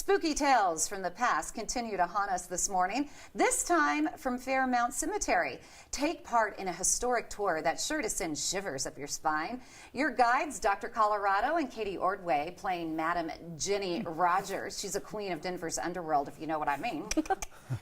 Spooky tales from the past continue to haunt us this morning, this time from Fairmount Cemetery. Take part in a historic tour that's sure to send shivers up your spine. Your guides, Dr. Colorado and Katie Ordway, playing Madam Jenny Rogers. She's a queen of Denver's underworld, if you know what I mean. Good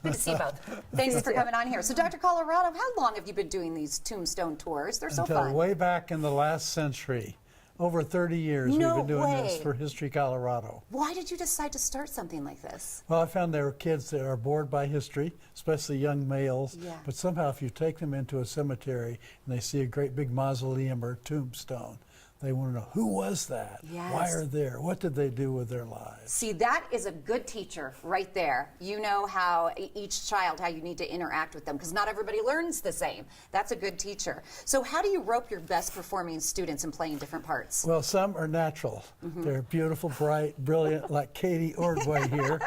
to see you both. Thanks for coming on here. So, Dr. Colorado, how long have you been doing these tombstone tours? They're so fun. Way back in the last century. Over 30 years we've been doing this for History Colorado. Why did you decide to start something like this? Well, I found there were kids that are bored by history, especially young males. Yeah. But somehow if you take them into a cemetery and they see a great big mausoleum or tombstone, they want to know, who was that? Yes. Why are they there? What did they do with their lives? See, that is a good teacher right there. You know how each child, how you need to interact with them, because not everybody learns the same. That's a good teacher. So how do you rope your best performing students in playing different parts? Well, some are natural. They're beautiful, bright, brilliant, like Katie Ordway here,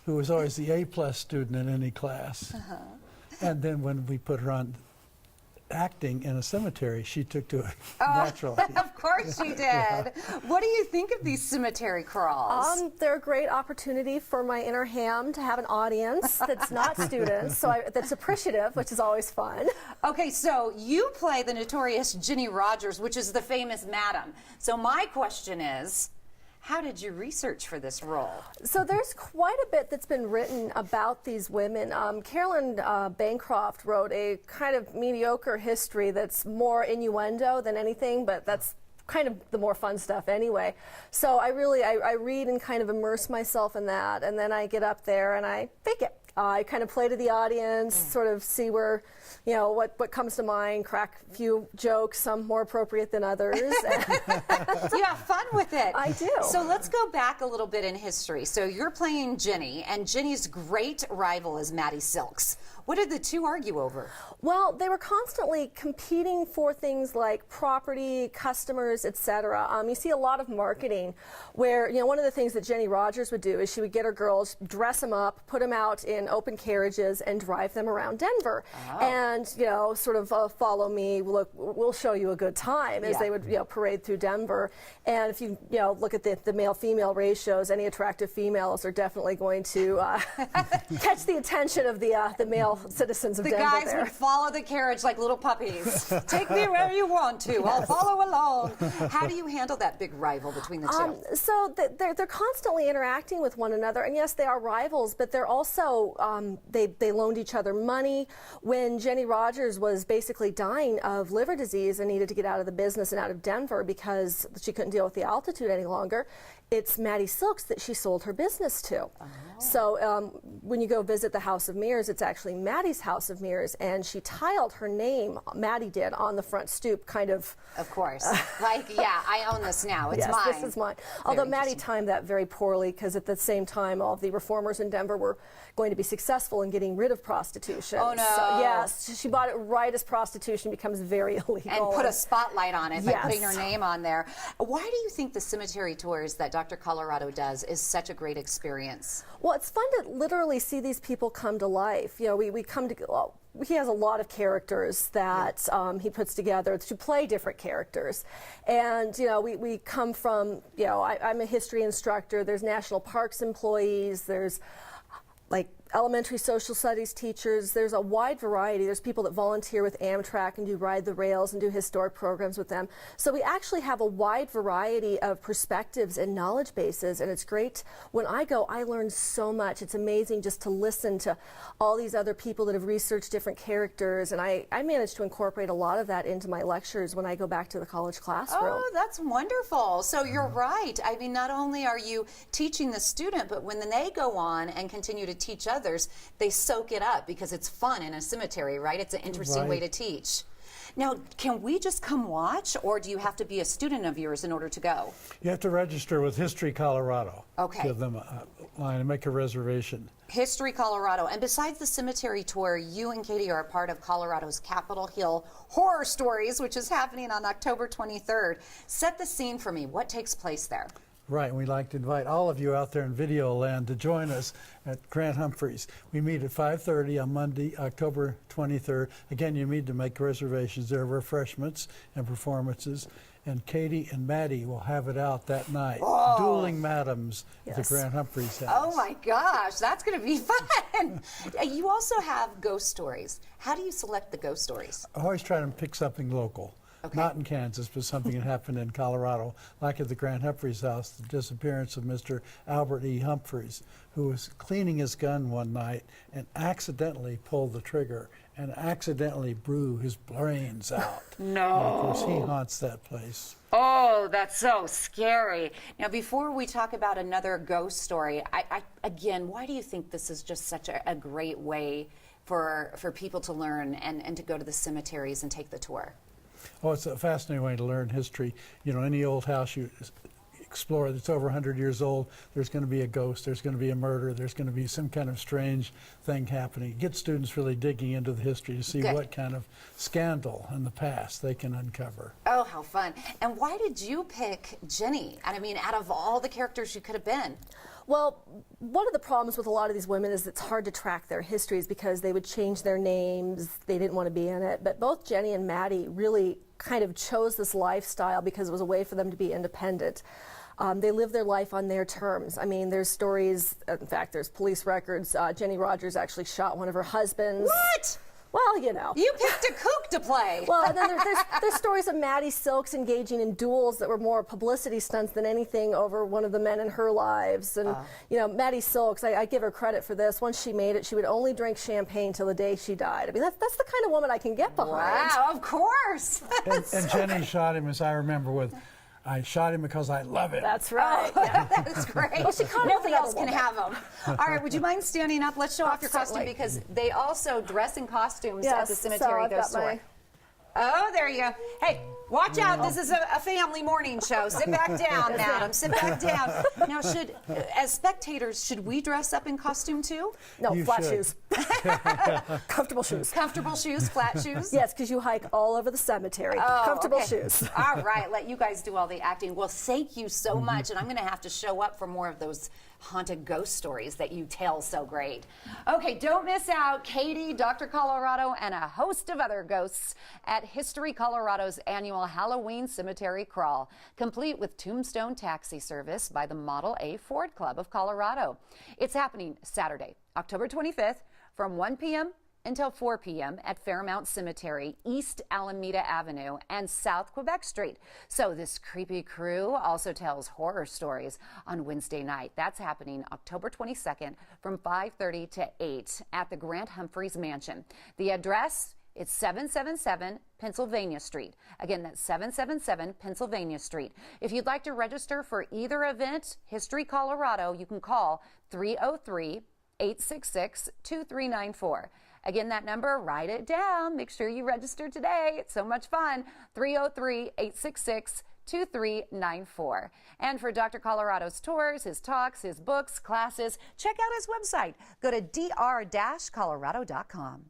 who was always the A+ student in any class. And then when we put her on acting in a cemetery, she took to it naturally. Of course she did. What do you think of these cemetery crawls? They're a great opportunity for my inner ham to have an audience that's not students, that's appreciative, which is always fun. Okay, so you play the notorious Jenny Rogers, which is the famous Madam. So my question is, how did you research for this role? So there's quite a bit that's been written about these women. Carolyn Bancroft wrote a kind of mediocre history that's more innuendo than anything, but that's kind of the more fun stuff anyway. So I read and kind of immerse myself in that, and then I get up there and I fake it. I kind of play to the audience, sort of see where, you know, what comes to mind, crack a few jokes, some more appropriate than others. You have fun with it. I do. So let's go back a little bit in history. So you're playing Jenny, and Jenny's great rival is Maddie Silks. What did the two argue over? Well, they were constantly competing for things like property, customers, etc. You see a lot of marketing where, you know, one of the things that Jenny Rogers would do is she would get her girls, dress them up, put them out in open carriages, and drive them around Denver. And, you know, sort of follow me, look, we'll show you a good time, as they would, you know, parade through Denver. And if you look at the male-female ratios, any attractive females are definitely going to catch the attention of the male citizens of Denver. The guys would follow the carriage like little puppies. Take me where you want to. I'll follow along. How do you handle that big rival between the two? So they're constantly interacting with one another, and yes, they are rivals, but they're also they loaned each other money. When Jenny Rogers was basically dying of liver disease and needed to get out of the business and out of Denver because she couldn't deal with the altitude any longer, it's Maddie Silks that she sold her business to. So when you go visit the House of Mirrors, it's actually Maddie's House of Mirrors, and she tiled her name, Maddie did, on the front stoop, kind of. Of course. Like, yeah, I own this now. It's mine. Yes, this is mine. Although Maddie timed that very poorly, because at the same time, all of the reformers in Denver were going to be successful in getting rid of prostitution. Oh, no. So, yes, she bought it right as prostitution becomes very illegal. And put a spotlight on it by putting her name on there. Why do you think the cemetery tours that Dr. Colorado does is such a great experience? Well, it's fun to literally see these people come to life. You know, we come to, well, he has a lot of characters that he puts together to play different characters. And, you know, we come from, you know, I'm a history instructor, there's national parks employees, there's like elementary social studies teachers, there's a wide variety. There's people that volunteer with Amtrak and do Ride the Rails and do historic programs with them. So we actually have a wide variety of perspectives and knowledge bases, and it's great. When I go, I learn so much. It's amazing just to listen to all these other people that have researched different characters, and I manage to incorporate a lot of that into my lectures when I go back to the college classroom. Oh, that's wonderful. So you're right. I mean, not only are you teaching the student, but when they go on and continue to teach others, they soak it up because it's fun in a cemetery, right? It's an interesting way to teach. Now, can we just come watch, or do you have to be a student of yours in order to go? You have to register with History Colorado. Okay. Give them a line and make a reservation. History Colorado. And besides the cemetery tour, you and Katie are a part of Colorado's Capitol Hill Horror Stories, which is happening on October 23rd. Set the scene for me. What takes place there? Right, and we'd like to invite all of you out there in video land to join us at Grant Humphreys. We meet at 5:30 on Monday, October 23rd. Again, you need to make reservations. There are refreshments and performances, and Katie and Maddie will have it out that night. Dueling Madams at the Yes. Grant Humphreys house. Oh my gosh, that's going to be fun. You also have ghost stories. How do you select the ghost stories? I always try to pick something local. Okay. Not in Kansas, but something that happened in Colorado, like at the Grant Humphreys house, the disappearance of Mr. Albert E. Humphreys, who was cleaning his gun one night and accidentally pulled the trigger and accidentally blew his brains out. No. And of course, he haunts that place. Oh, that's so scary. Now, before we talk about another ghost story, again, why do you think this is just such a great way for people to learn and to go to the cemeteries and take the tour? Oh, it's a fascinating way to learn history. You know, any old house you explore that's over 100 years old, there's going to be a ghost, there's going to be a murder, there's going to be some kind of strange thing happening. Get students really digging into the history to see Good. what kind of scandal in the past they can uncover. Oh, how fun. And why did you pick Jenny? And I mean, out of all the characters you could have been. Well, one of the problems with a lot of these women is it's hard to track their histories because they would change their names. They didn't want to be in it. But both Jenny and Maddie really kind of chose this lifestyle because it was a way for them to be independent. They live their life on their terms. I mean, there's stories, in fact, there's police records. Jenny Rogers actually shot one of her husbands. What? Well, you know. You picked a kook to play. Well, and then there's stories of Maddie Silks engaging in duels that were more publicity stunts than anything over one of the men in her lives. And, you know, Maddie Silks, I give her credit for this. Once she made it, she would only drink champagne till the day she died. I mean, that's the kind of woman I can get behind. Wow, of course. And Jenny shot him, as I remember, with, "I shot him because I love it." That's right. Oh, Yeah. That's great. Well, she caught Nobody another else can woman. have them. All right, would you mind standing up? Let's show off your costume Certainly. because they also dress in costumes at the Yes, so cemetery I've ghost got tour. my- Oh, there you go. Hey, watch out. This is a family morning show. Sit back down, madam. Sit back down. Now, as spectators, should we dress up in costume too? No, You flat should. shoes. Comfortable shoes. Comfortable shoes, flat shoes? Yes, because you hike all over the cemetery. Oh, Comfortable okay. shoes. All right, let you guys do all the acting. Well, thank you so much, and I'm going to have to show up for more of those haunted ghost stories that you tell so great. Okay, don't miss out Katie, Dr. Colorado, and a host of other ghosts at History Colorado's annual Halloween Cemetery Crawl, complete with tombstone taxi service by the Model A Ford Club of Colorado. It's happening Saturday, October 25th from 1 p.m. until 4 p.m. at Fairmount Cemetery, East Alameda Avenue, and South Quebec Street. So this creepy crew also tells horror stories on Wednesday night. That's happening October 22nd from 5:30 to 8 at the Grant Humphreys Mansion. The address, it's 777 Pennsylvania Street. Again, that's 777 Pennsylvania Street. If you'd like to register for either event, History Colorado, you can call 303-866-2394. Again, that number, write it down. Make sure you register today. It's so much fun. 303-866-2394. And for Dr. Colorado's tours, his talks, his books, classes, check out his website. Go to dr-colorado.com.